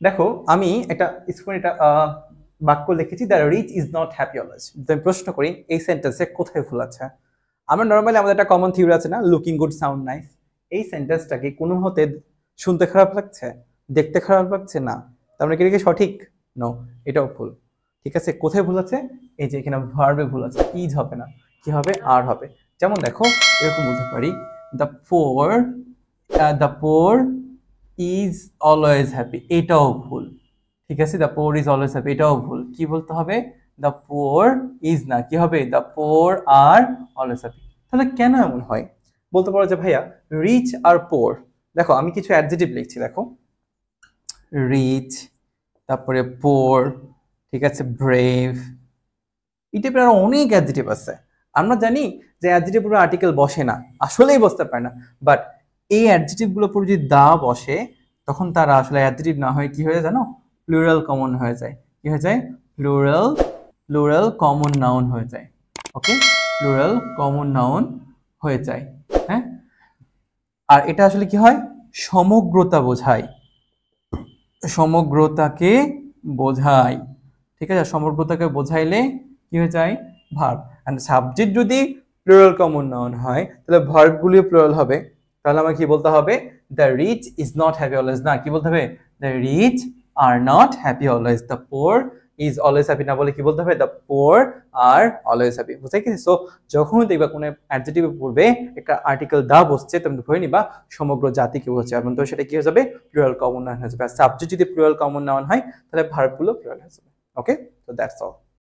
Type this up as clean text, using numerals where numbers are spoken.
দেখো আমি একটা স্ক্রিনে একটা বাক্য লিখেছি, the rich is not happy always. আমি প্রশ্ন করি এই সেন্টেন্সে কোথায় ভুল আছে? আমরা নর্মালি আমাদের একটা কমন থিওরি আছে না, লুকিং গুড সাউন্ড নাইস। এই সেন্টেন্সটাকে কোনো হতে শুনতে খারাপ লাগছে, দেখতে খারাপ লাগছে না, তার মানে কি সঠিক? নো, এটাও ভুল। ঠিক আছে, কোথায় ভুল আছে? এই যে এখানে ভার্বে ভুল আছে, ইজ হবে না, কি হবে? আর হবে। যেমন দেখো এরকম বলতে পারি, the poor the poor is always happy, এটাও ভুল। ঠিক আছে, the poor is always happy, এটাও ভুল। কি বলতে হবে? দ্য পোর ইজ না, কি হবে? The poor are always happy. তাহলে কেন এমন হয়? বলতে পারো যে ভাইয়া রিচ আর পোর, দেখো আমি কিছু অ্যাডজেক্টিভ লিখছি, দেখো রিচ, তারপরে পোর, ঠিক আছে, ব্রেভ, এই টাইপের আরো অনেক অ্যাডজেক্টিভ আছে। আমরা জানি যে অ্যাডজেক্টিভ পুরো আর্টিকেল বসে না, আসলেই বসতে পারে না, বাট এই অ্যাডজেক্টিভ গুলো পুরো যদি দা বসে তখন তারা আসলে অ্যাডজেক্টিভ না হয়ে কি হয়ে যায় জানো? প্লুরাল কমন হয়ে যায়। কি হয়ে যায়? প্লুরাল প্লুরাল কমন নাউন হয়ে যায়। ওকে, প্লুরাল কমন নাউন হয়ে যায়। হ্যাঁ, আর এটা আসলে কি হয়? সমগ্রতা বোঝায়, সমগ্রতাকে বোঝায়। ঠিক আছে, সমগ্রতাকে বোঝাইলে কি হয়ে যায়? ভার্ব। এন্ড সাবজেক্ট যদি প্লুরাল কমন নাউন হয় তাহলে ভার্বগুলিও প্লুরাল হবে। তাহলে আমার কি বলতে হবে? The rich is not happy always, না, কি বলতে হবে? The rich are not happy always. The poor is always happy না বলে কি বলতে হবে? The poor are always happy. বুঝতে গেছি? সো যখন দেখবা কোনো অ্যাডজেক্টিভের পূর্বে একটা আর্টিকেল দা বসছে, তুমি ধরে নিবা সমগ্র জাতিকে বোঝাচ্ছে, এবং তো সেটা কি হয়ে যাবে? প্লুরাল কমন নাউন হয়ে যাবে। আর সাবজেক্ট যদি প্লুরাল কমন নাউন হয় তাহলে ভার্বগুলো প্লুরাল হয়ে যাবে। ওকে, so that's all.